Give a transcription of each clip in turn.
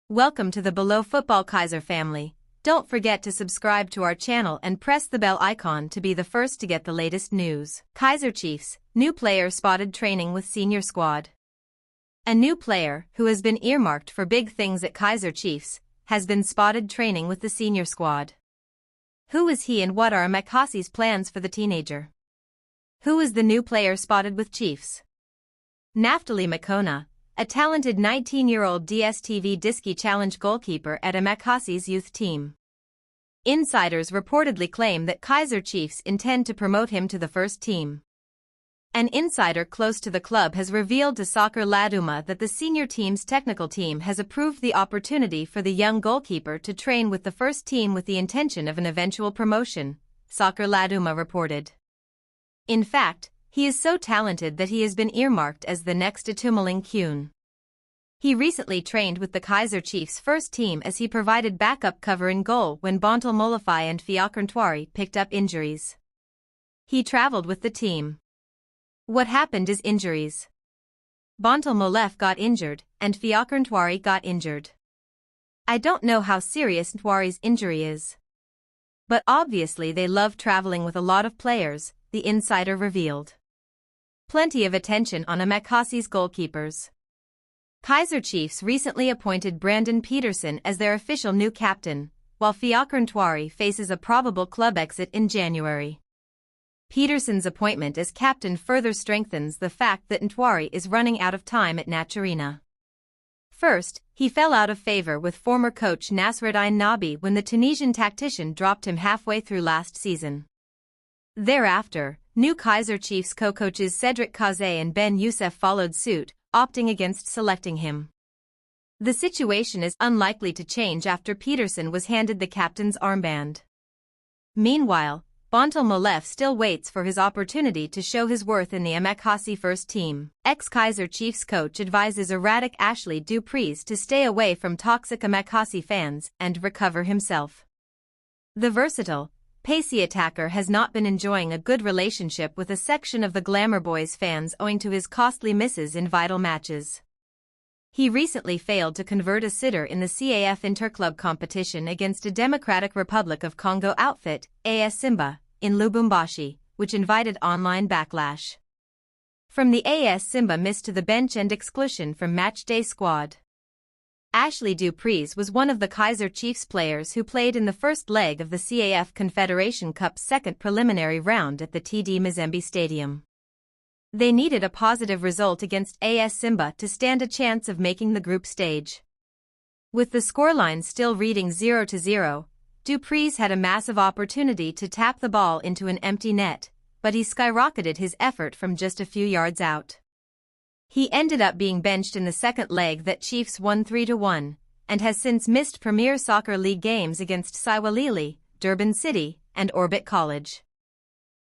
Welcome to the Below Football Kaiser family. Don't forget to subscribe to our channel and press the bell icon to be the first to get the latest news. Kaiser Chiefs, new player spotted training with senior squad. A new player, who has been earmarked for big things at Kaiser Chiefs, has been spotted training with the senior squad. Who is he and what are Amakasi's plans for the teenager? Who is the new player spotted with Chiefs? Naftali Makona, a talented 19-year-old dstv idiski challenge goalkeeper at Amakasi's youth team. Insiders reportedly claim that Kaiser Chiefs intend to promote him to the first team. An insider close to the club has revealed to Soccer Laduma that the senior team's technical team has approved the opportunity for the young goalkeeper to train with the first team with the intention of an eventual promotion, Soccer Laduma reported. In fact, he is so talented that he has been earmarked as the next Itumaling Kyun. He recently trained with the Kaiser Chiefs first team as he provided backup cover in goal when Bontal Molafai and Fiakrantwari picked up injuries. He traveled with the team. What happened is injuries. Bontal Molef got injured, and Fiakrantwari got injured. I don't know how serious Ntwari's injury is. But obviously they love traveling with a lot of players, the insider revealed. Plenty of attention on Amakasi's goalkeepers. Kaiser Chiefs recently appointed Brandon Peterson as their official new captain, while Fiakrantwari faces a probable club exit in January. Peterson's appointment as captain further strengthens the fact that Ntwari is running out of time at Naturina. First, he fell out of favor with former coach Nasreddine Nabi when the Tunisian tactician dropped him halfway through last season. Thereafter, new Kaiser Chiefs co-coaches Cedric Kazé and Ben Youssef followed suit, opting against selecting him. The situation is unlikely to change after Peterson was handed the captain's armband. Meanwhile, Bontal Molef still waits for his opportunity to show his worth in the Amakasi first team. Ex-Kaiser Chiefs coach advises erratic Ashley Dupreez to stay away from toxic Amakasi fans and recover himself. The versatile, pacey attacker has not been enjoying a good relationship with a section of the Glamour Boys fans owing to his costly misses in vital matches. He recently failed to convert a sitter in the CAF Interclub competition against a Democratic Republic of Congo outfit, AS Simba, in Lubumbashi, which invited online backlash. From the AS Simba miss to the bench and exclusion from matchday squad. Ashley Dupreez was one of the Kaiser Chiefs players who played in the first leg of the CAF Confederation Cup's second preliminary round at the TD Mazembe Stadium. They needed a positive result against AS Simba to stand a chance of making the group stage. With the scoreline still reading 0-0, Dupreez had a massive opportunity to tap the ball into an empty net, but he skyrocketed his effort from just a few yards out. He ended up being benched in the second leg that Chiefs won 3-1, and has since missed Premier Soccer League games against Siwalili, Durban City, and Orbit College.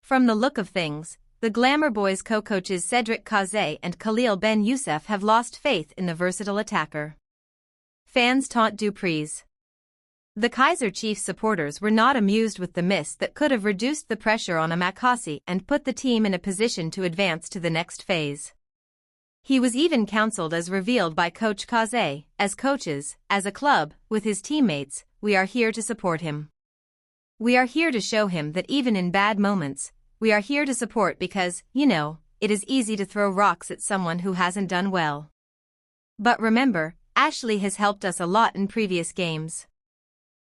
From the look of things, the Glamour Boys co-coaches Cedric Kazé and Khalil Ben Youssef have lost faith in the versatile attacker. Fans taunt Dupreez. The Kaiser Chiefs supporters were not amused with the miss that could have reduced the pressure on Amakasi and put the team in a position to advance to the next phase. He was even counseled as revealed by Coach Kazé, as coaches, as a club, with his teammates, we are here to support him. We are here to show him that even in bad moments, we are here to support because, it is easy to throw rocks at someone who hasn't done well. But remember, Ashley has helped us a lot in previous games.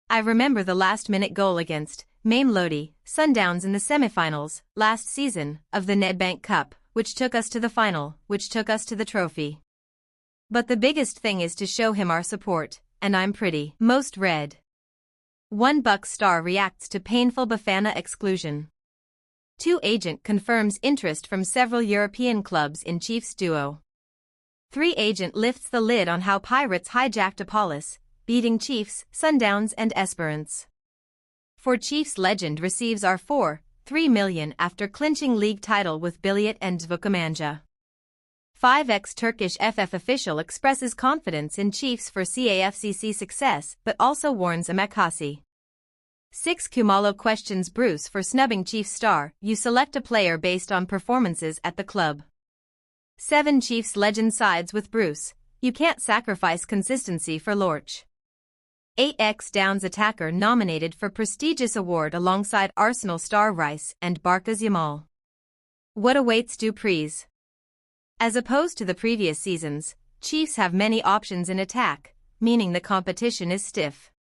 I remember the last-minute goal against Mamelodi, Sundowns in the semifinals, last season, of the Nedbank Cup, which took us to the final, which took us to the trophy. But the biggest thing is to show him our support, and I'm pretty most red. One Buck star reacts to painful Bafana exclusion. 2 agent confirms interest from several European clubs in Chiefs duo. 3 agent lifts the lid on how Pirates hijacked Apollos, beating Chiefs, Sundowns and Esperance. For Chiefs legend receives R$3 million after clinching league title with Biliet and Zvukamanja. 5 ex-Turkish FF official expresses confidence in Chiefs for CAFCC success but also warns Amakasi. 6 Kumalo questions Bruce for snubbing Chiefs star, you select a player based on performances at the club. 7 Chiefs legend sides with Bruce, You can't sacrifice consistency for Lorch. 8x Downs attacker nominated for prestigious award alongside Arsenal star Rice and Barca's Yamal. What awaits Dupreez? As opposed to the previous seasons, Chiefs have many options in attack, meaning the competition is stiff.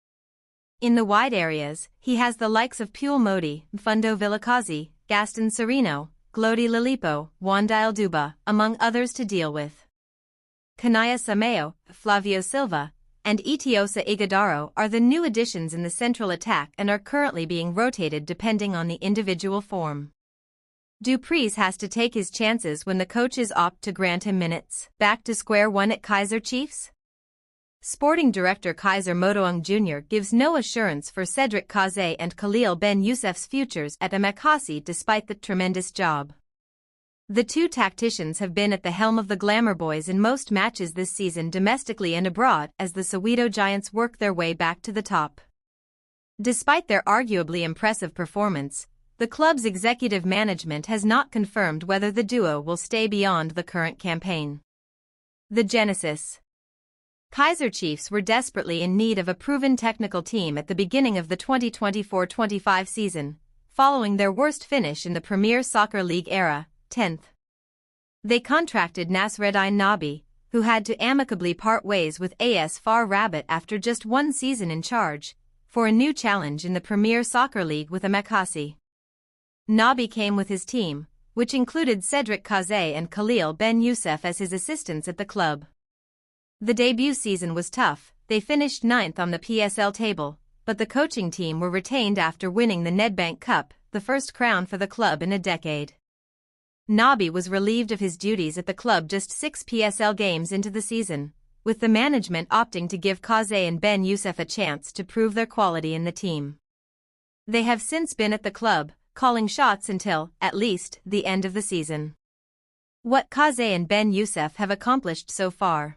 In the wide areas, he has the likes of Pule Modi, Mfundo Vilakazi, Gaston Sereno, Glody Lalipo, Wandile Duba, among others to deal with. Kanaya Sameo, Flavio Silva, and Itiosa Ighodaro are the new additions in the central attack and are currently being rotated depending on the individual form. Dupreez has to take his chances when the coaches opt to grant him minutes. Back to square one at Kaiser Chiefs? Sporting director Kaizer Motoung Jr. gives no assurance for Cedric Kaze and Khalil Ben Youssef's futures at Amakasi despite the tremendous job. The two tacticians have been at the helm of the Glamour Boys in most matches this season domestically and abroad as the Soweto Giants work their way back to the top. Despite their arguably impressive performance, the club's executive management has not confirmed whether the duo will stay beyond the current campaign. The genesis. Kaiser Chiefs were desperately in need of a proven technical team at the beginning of the 2024-25 season, following their worst finish in the Premier Soccer League era, 10th. They contracted Nasreddine Nabi, who had to amicably part ways with AS FAR Rabat after just one season in charge, for a new challenge in the Premier Soccer League with Amakasi. Nabi came with his team, which included Cedric Kaze and Khalil Ben Youssef as his assistants at the club. The debut season was tough, they finished 9th on the PSL table, but the coaching team were retained after winning the Nedbank Cup, the first crown for the club in a decade. Nabi was relieved of his duties at the club just 6 PSL games into the season, with the management opting to give Kaze and Ben Youssef a chance to prove their quality in the team. They have since been at the club, calling shots until, at least, the end of the season. What Kaze and Ben Youssef have accomplished so far.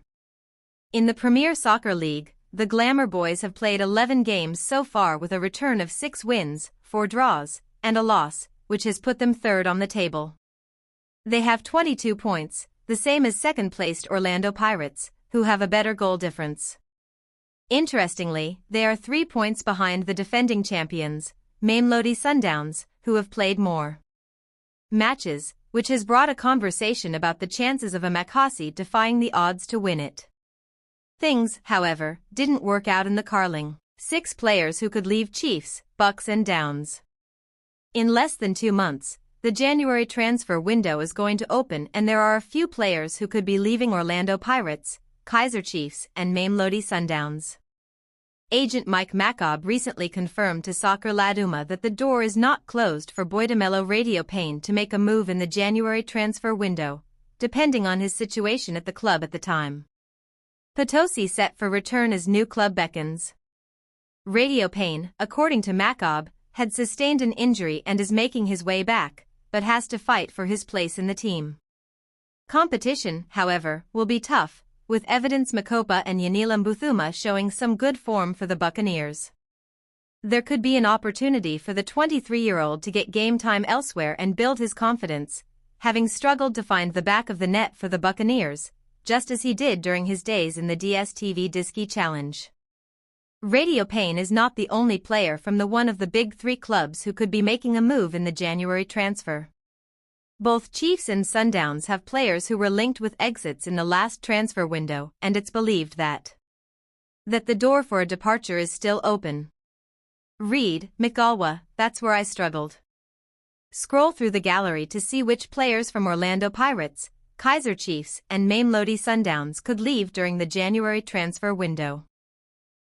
In the Premier Soccer League, the Glamour Boys have played 11 games so far with a return of 6 wins, 4 draws, and a loss, which has put them third on the table. They have 22 points, the same as second-placed Orlando Pirates, who have a better goal difference. Interestingly, they are 3 points behind the defending champions, Mamelodi Sundowns, who have played more matches, which has brought a conversation about the chances of Amakasi defying the odds to win it. Things, however, didn't work out in the Carling. 6 players who could leave Chiefs, Bucks and Downs. In less than 2 months, the January transfer window is going to open and there are a few players who could be leaving Orlando Pirates, Kaiser Chiefs and Mamelodi Sundowns. Agent Mike Macob recently confirmed to Soccer Laduma that the door is not closed for Boydamelo Radio Payne to make a move in the January transfer window, depending on his situation at the club at the time. Potosi set for return as new club beckons. Radio Payne, according to Macob, had sustained an injury and is making his way back, but has to fight for his place in the team. Competition, however, will be tough, with Evidence Makopa and Yanila Mbuthuma showing some good form for the Buccaneers. There could be an opportunity for the 23-year-old to get game time elsewhere and build his confidence, having struggled to find the back of the net for the Buccaneers, just as he did during his days in the DStv Idiski Challenge. Radio Payne is not the only player from the one of the big 3 clubs who could be making a move in the January transfer. Both Chiefs and Sundowns have players who were linked with exits in the last transfer window, and it's believed that the door for a departure is still open. Read, McGalwa, that's where I struggled. Scroll through the gallery to see which players from Orlando Pirates, Kaiser Chiefs and Mamelodi Sundowns could leave during the January transfer window.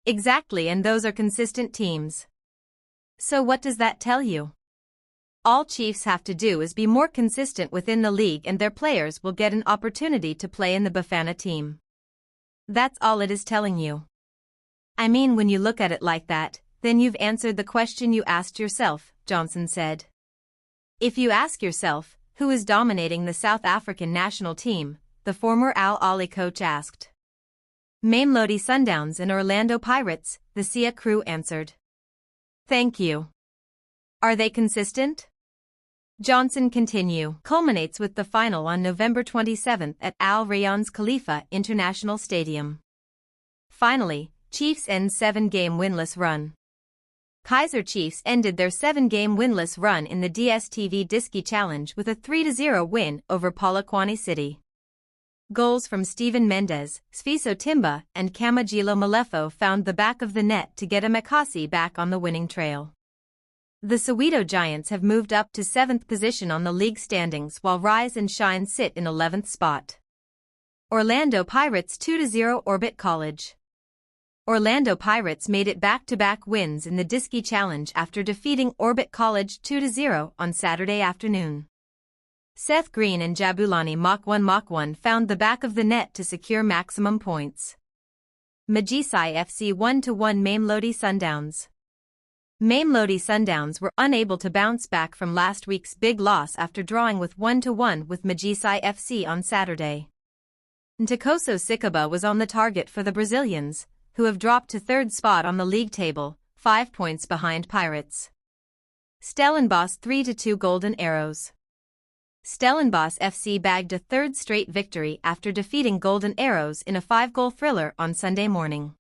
Exactly, and those are consistent teams. So what does that tell you? All Chiefs have to do is be more consistent within the league and their players will get an opportunity to play in the Bafana team. That's all it is telling you. I mean, when you look at it like that, then you've answered the question you asked yourself, Johnson said. If you ask yourself, who is dominating the South African national team, the former Al Ahly coach asked. Mamelodi Sundowns and Orlando Pirates, the SIA crew answered. Thank you. Are they consistent? Johnson continue culminates with the final on November 27 at Al Rayyan's Khalifa International Stadium. Finally, Chiefs end 7-game winless run. Kaiser Chiefs ended their 7-game winless run in the dstv Idiski Challenge with a 3-0 win over Polokwane City. Goals from Steven Mendes, Sfiso Timba, and Kamajilo Malefo found the back of the net to get Amakasi back on the winning trail. The Soweto Giants have moved up to 7th position on the league standings while Rise and Shine sit in 11th spot. Orlando Pirates 2-0 Orbit College. Orlando Pirates made it back-to-back wins in the Idiski Challenge after defeating Orbit College 2-0 on Saturday afternoon. Seth Green and Jabulani Mach1 found the back of the net to secure maximum points. Magisai FC 1-1 Mamelodi Sundowns. Mamelodi Sundowns were unable to bounce back from last week's big loss after drawing with 1-1 with Magisai FC on Saturday. Ntakoso Sikaba was on the target for the Brazilians, who have dropped to 3rd spot on the league table, 5 points behind Pirates. Stellenbosch 3-2 Golden Arrows. Stellenbosch FC bagged a 3rd straight victory after defeating Golden Arrows in a 5-goal thriller on Sunday morning.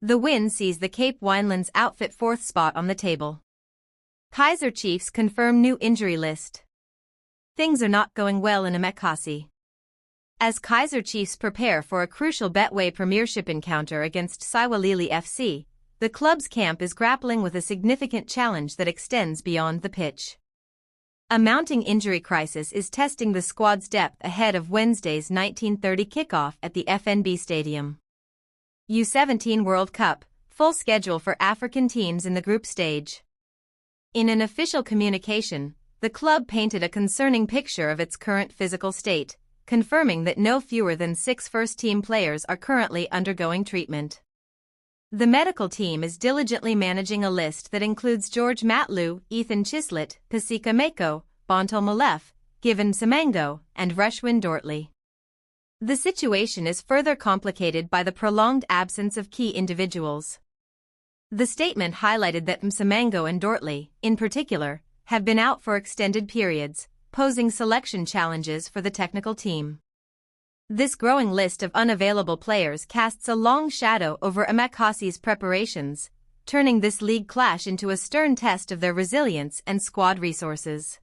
The win sees the Cape Winelands outfit 4th spot on the table. Kaiser Chiefs confirm new injury list. Things are not going well in Amakasi. As Kaiser Chiefs prepare for a crucial Betway premiership encounter against Siwalili FC, the club's camp is grappling with a significant challenge that extends beyond the pitch. A mounting injury crisis is testing the squad's depth ahead of Wednesday's 19:30 kickoff at the FNB Stadium. U17 World Cup, full schedule for African teams in the group stage. In an official communication, the club painted a concerning picture of its current physical state, confirming that no fewer than 6 first-team players are currently undergoing treatment. The medical team is diligently managing a list that includes George Matlu, Ethan Chislett, Pasika Mako, Bontal Malef, Given Semengo, and Rushwin Dortley. The situation is further complicated by the prolonged absence of key individuals. The statement highlighted that Msemengo and Dortley, in particular, have been out for extended periods, posing selection challenges for the technical team. This growing list of unavailable players casts a long shadow over Amakasi's preparations, turning this league clash into a stern test of their resilience and squad resources.